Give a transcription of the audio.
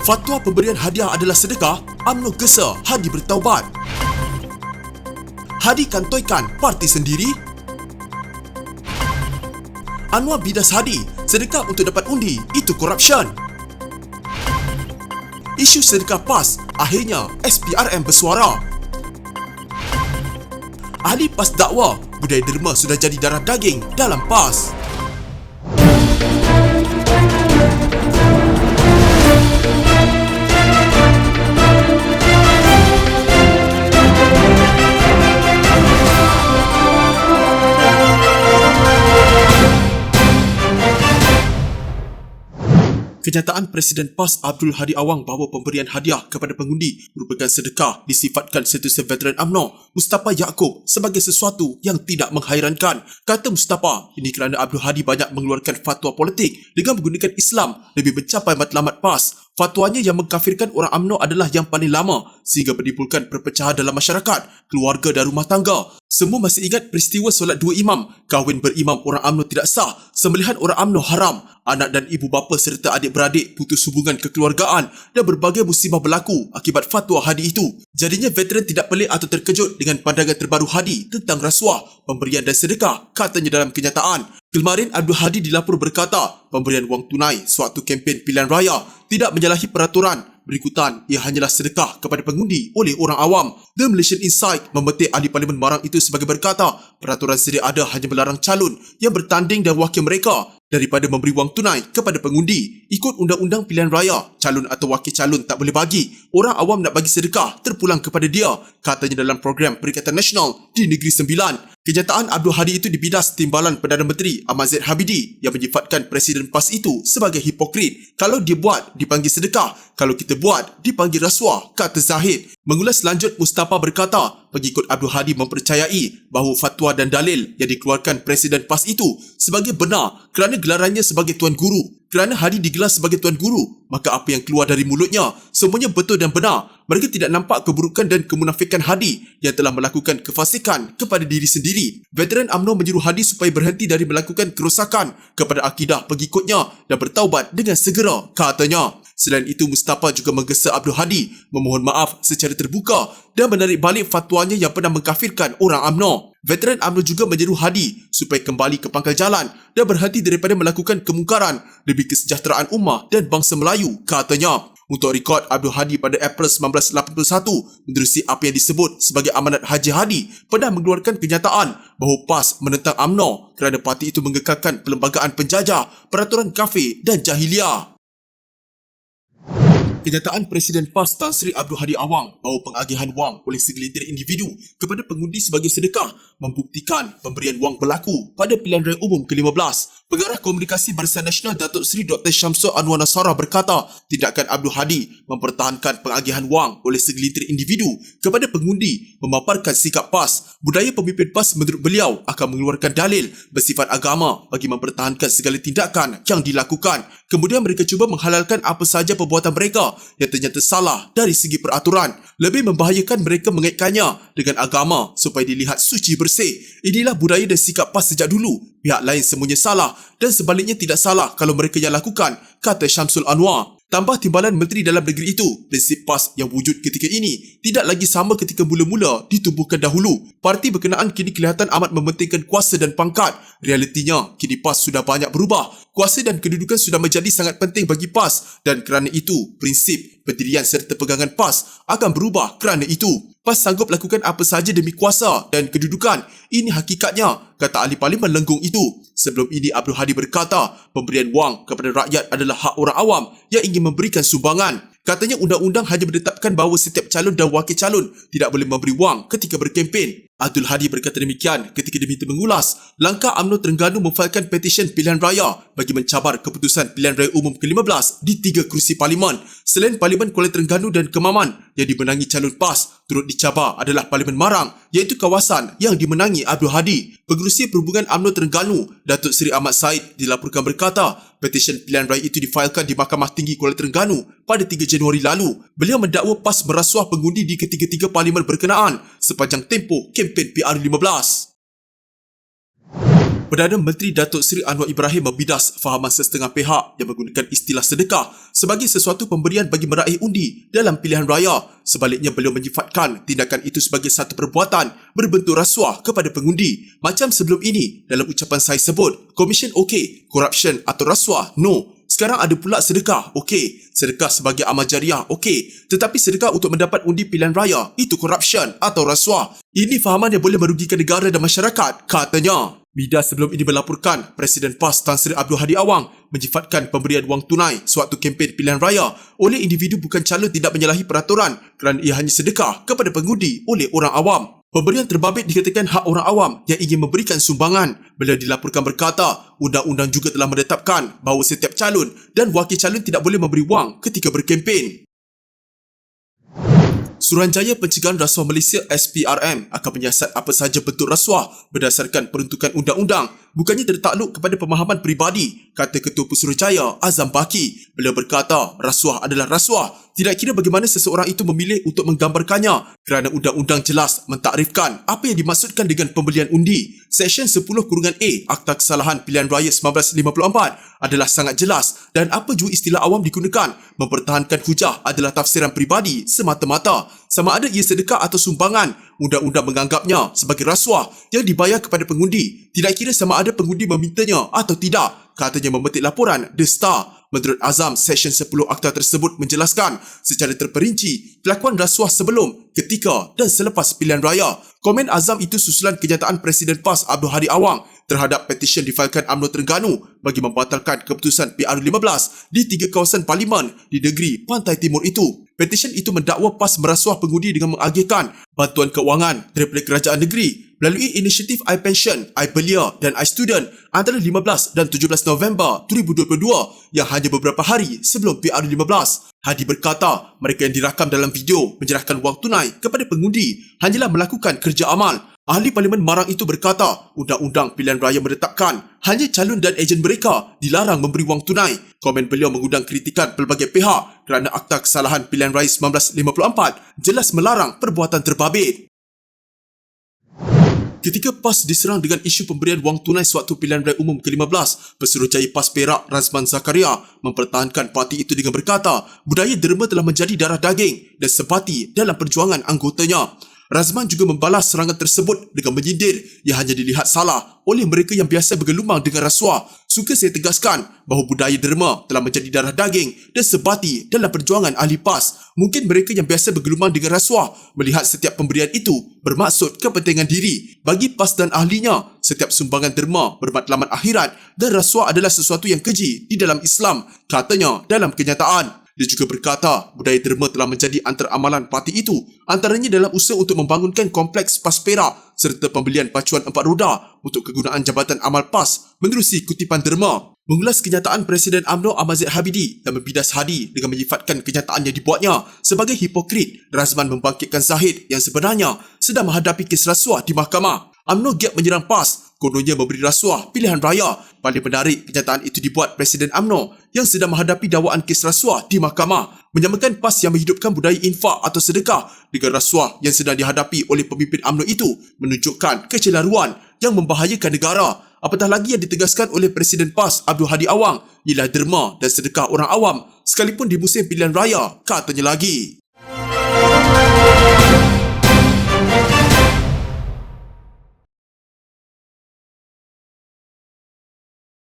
Fatwa pemberian hadiah adalah sedekah, UMNO gesa Hadi bertaubat. Hadi kantoikan parti sendiri. Anwar bidas Hadi, sedekah untuk dapat undi, itu corruption. Isu sedekah PAS, akhirnya SPRM bersuara. Ahli PAS dakwa, budaya derma sudah jadi darah daging dalam PAS. Kenyataan Presiden PAS Abdul Hadi Awang bahawa pemberian hadiah kepada pengundi merupakan sedekah disifatkan Setiausaha Veteran UMNO Mustafa Yaakob sebagai sesuatu yang tidak menghairankan. Kata Mustafa, ini kerana Abdul Hadi banyak mengeluarkan fatwa politik dengan menggunakan Islam lebih mencapai matlamat PAS. Fatwanya yang mengkafirkan orang UMNO adalah yang paling lama sehingga menimbulkan perpecahan dalam masyarakat, keluarga dan rumah tangga. Semua masih ingat peristiwa solat dua imam, kahwin berimam orang UMNO tidak sah, sembelihan orang UMNO haram, anak dan ibu bapa serta adik-beradik putus hubungan kekeluargaan dan berbagai musibah berlaku akibat fatwa Hadi itu. Jadinya veteran tidak pelik atau terkejut dengan pandangan terbaru Hadi tentang rasuah, pemberian dan sedekah, katanya dalam kenyataan. Kemarin Abdul Hadi dilapor berkata, pemberian wang tunai sewaktu kempen pilihan raya tidak menyalahi peraturan. Berikutan, ia hanyalah sedekah kepada pengundi oleh orang awam. The Malaysian Insight memetik ahli parlimen Marang itu sebagai berkata, peraturan sedia ada hanya melarang calon yang bertanding dan wakil mereka daripada memberi wang tunai kepada pengundi. Ikut undang-undang pilihan raya, calon atau wakil calon tak boleh bagi. Orang awam nak bagi sedekah terpulang kepada dia, katanya dalam program Perikatan Nasional di Negeri Sembilan. Kenyataan Abdul Hadi itu dibidas Timbalan Perdana Menteri Ahmad Zaid Habidi yang menyifatkan Presiden PAS itu sebagai hipokrit. Kalau dia buat, dipanggil sedekah. Kalau kita buat, dipanggil rasuah, kata Zahid. Mengulas lanjut, Mustafa berkata, pengikut Abdul Hadi mempercayai bahawa fatwa dan dalil yang dikeluarkan Presiden PAS itu sebagai benar kerana gelarannya sebagai Tuan Guru. Kerana Hadi digelar sebagai Tuan Guru, maka apa yang keluar dari mulutnya semuanya betul dan benar. Mereka tidak nampak keburukan dan kemunafikan Hadi yang telah melakukan kefasikan kepada diri sendiri. Veteran UMNO menyeru Hadi supaya berhenti dari melakukan kerosakan kepada akidah pengikutnya dan bertaubat dengan segera, katanya. Selain itu, Mustafa juga menggesa Abdul Hadi memohon maaf secara terbuka dan menarik balik fatwanya yang pernah mengkafirkan orang UMNO. Veteran UMNO juga menyeru Hadi supaya kembali ke pangkal jalan dan berhenti daripada melakukan kemungkaran demi kesejahteraan ummah dan bangsa Melayu, katanya. Untuk rekod, Abdul Hadi pada April 1981 menerusi apa yang disebut sebagai Amanat Haji Hadi pernah mengeluarkan kenyataan bahawa PAS menentang UMNO kerana parti itu mengekalkan perlembagaan penjajah, peraturan kafir dan jahiliah. Kenyataan Presiden PAS Tan Sri Abdul Hadi Awang bahawa pengagihan wang oleh segelintir individu kepada pengundi sebagai sedekah membuktikan pemberian wang berlaku pada pilihan raya umum ke-15. Pengarah Komunikasi Barisan Nasional Datuk Seri Dr. Syamsul Anwar Nasara berkata, tindakan Abdul Hadi mempertahankan pengagihan wang oleh segelintir individu kepada pengundi memaparkan sikap PAS. Budaya pemimpin PAS menurut beliau akan mengeluarkan dalil bersifat agama bagi mempertahankan segala tindakan yang dilakukan. Kemudian mereka cuba menghalalkan apa sahaja perbuatan mereka yang ternyata salah dari segi peraturan. Lebih membahayakan mereka mengaitkannya dengan agama supaya dilihat suci bersih. Inilah budaya dan sikap PAS sejak dulu. Pihak lain semuanya salah dan sebaliknya tidak salah kalau mereka yang lakukan, kata Syamsul Anwar. Tambah Timbalan Menteri Dalam Negeri itu, prinsip PAS yang wujud ketika ini tidak lagi sama ketika mula-mula ditubuhkan dahulu. Parti berkenaan kini kelihatan amat mementingkan kuasa dan pangkat. Realitinya, kini PAS sudah banyak berubah. Kuasa dan kedudukan sudah menjadi sangat penting bagi PAS dan kerana itu, prinsip, pendirian serta pegangan PAS akan berubah kerana itu. PAS sanggup lakukan apa sahaja demi kuasa dan kedudukan. Ini hakikatnya, kata ahli parlimen Lenggong itu. Sebelum ini, Abdul Hadi berkata, pemberian wang kepada rakyat adalah hak orang awam yang ingin memberikan sumbangan. Katanya undang-undang hanya menetapkan bahawa setiap calon dan wakil calon tidak boleh memberi wang ketika berkempen. Abdul Hadi berkata demikian ketika diminta mengulas langkah UMNO Terengganu memfailkan petisyen pilihan raya bagi mencabar keputusan pilihan raya umum ke-15 di 3 kerusi parlimen. Selain Parlimen Kuala Terengganu dan Kemaman yang dimenangi calon PAS, turut dicabar adalah Parlimen Marang iaitu kawasan yang dimenangi Abdul Hadi. Pengerusi Perhubungan UMNO Terengganu, Datuk Seri Ahmad Said dilaporkan berkata, petisyen pilihan raya itu difailkan di Mahkamah Tinggi Kuala Terengganu pada 3 Januari lalu. Beliau mendakwa PAS merasuah pengundi di ketiga-tiga parlimen berkenaan sepanjang tempoh kempen PR15. Perdana Menteri Datuk Seri Anwar Ibrahim membidas fahaman setengah pihak yang menggunakan istilah sedekah sebagai sesuatu pemberian bagi meraih undi dalam pilihan raya. Sebaliknya, beliau menyifatkan tindakan itu sebagai satu perbuatan berbentuk rasuah kepada pengundi. Macam sebelum ini, dalam ucapan saya sebut, Commission okey, corruption atau rasuah no. Sekarang ada pula sedekah, okey. Sedekah sebagai amal jariah, okey. Tetapi sedekah untuk mendapat undi pilihan raya, itu corruption atau rasuah. Ini fahaman yang boleh merugikan negara dan masyarakat, katanya. Media sebelum ini melaporkan Presiden PAS Tan Sri Abdul Hadi Awang menyifatkan pemberian wang tunai sewaktu kempen pilihan raya oleh individu bukan calon tidak menyalahi peraturan kerana ia hanya sedekah kepada pengundi oleh orang awam. Pemberian terbabit dikatakan hak orang awam yang ingin memberikan sumbangan. Beliau dilaporkan berkata, undang-undang juga telah menetapkan bahawa setiap calon dan wakil calon tidak boleh memberi wang ketika berkempen. Suruhanjaya Pencegahan Rasuah Malaysia SPRM akan menyiasat apa sahaja bentuk rasuah berdasarkan peruntukan undang-undang, bukannya tertakluk kepada pemahaman peribadi, kata Ketua Pesuruhjaya Azam Baki. Beliau berkata, rasuah adalah rasuah, tidak kira bagaimana seseorang itu memilih untuk menggambarkannya, kerana undang-undang jelas mentakrifkan apa yang dimaksudkan dengan pembelian undi. Seksyen 10(a) Akta Kesalahan Pilihan Raya 1954 adalah sangat jelas dan apa jua istilah awam digunakan, mempertahankan hujah adalah tafsiran peribadi semata-mata. Sama ada ia sedekah atau sumbangan, undang-undang menganggapnya sebagai rasuah yang dibayar kepada pengundi, tidak kira sama ada pengundi memintanya atau tidak, katanya memetik laporan The Star. Menurut Azam, Seksyen 10 Akta tersebut menjelaskan secara terperinci kelakuan rasuah sebelum, ketika dan selepas pilihan raya. Komen Azam itu susulan kenyataan Presiden PAS Abdul Hadi Awang terhadap petisyen difailkan UMNO Terengganu bagi membatalkan keputusan PR15 di 3 kawasan parlimen di negeri Pantai Timur itu. Petisyen itu mendakwa PAS merasuah pengundi dengan mengagihkan bantuan keuangan daripada kerajaan negeri melalui inisiatif iPension, iBelia dan iStudent antara 15 dan 17 November 2022 yang hanya beberapa hari sebelum PR15. Hadi berkata, mereka yang dirakam dalam video menyerahkan wang tunai kepada pengundi hanyalah melakukan kerja amal. Ahli Parlimen Marang itu berkata, undang-undang pilihan raya menetapkan hanya calon dan ejen mereka dilarang memberi wang tunai. Komen beliau mengundang kritikan pelbagai pihak kerana Akta Kesalahan Pilihan Raya 1954 jelas melarang perbuatan terbabit. Ketika PAS diserang dengan isu pemberian wang tunai sewaktu pilihan raya umum ke-15, Pesuruhjaya PAS Perak Razman Zakaria mempertahankan parti itu dengan berkata, budaya derma telah menjadi darah daging dan sebati dalam perjuangan anggotanya. Razman juga membalas serangan tersebut dengan menyindir yang hanya dilihat salah oleh mereka yang biasa bergelumang dengan rasuah. Suka saya tegaskan bahawa budaya derma telah menjadi darah daging dan sebati dalam perjuangan ahli PAS. Mungkin mereka yang biasa bergelumang dengan rasuah melihat setiap pemberian itu bermaksud kepentingan diri. Bagi PAS dan ahlinya, setiap sumbangan derma bermatlamat akhirat dan rasuah adalah sesuatu yang keji di dalam Islam, katanya dalam kenyataan. Dia juga berkata, budaya derma telah menjadi antara amalan parti itu, antaranya dalam usaha untuk membangunkan kompleks PAS Perak serta pembelian pacuan 4 roda untuk kegunaan Jabatan Amal PAS menerusi kutipan derma. Mengulas kenyataan Presiden UMNO Ahmad Zahid Habibie dan membidas Hadi dengan menyifatkan kenyataan yang dibuatnya sebagai hipokrit, Razman membangkitkan Zahid yang sebenarnya sedang menghadapi kes rasuah di mahkamah. UMNO giat menyerang PAS, kononnya memberi rasuah pilihan raya. Paling menarik, kenyataan itu dibuat Presiden UMNO yang sedang menghadapi dakwaan kes rasuah di mahkamah, menyamakan PAS yang menghidupkan budaya infak atau sedekah dengan rasuah yang sedang dihadapi oleh pemimpin UMNO itu menunjukkan kecelaruan yang membahayakan negara. Apatah lagi yang ditegaskan oleh Presiden PAS Abdul Hadi Awang ialah derma dan sedekah orang awam sekalipun di musim pilihan raya, katanya lagi.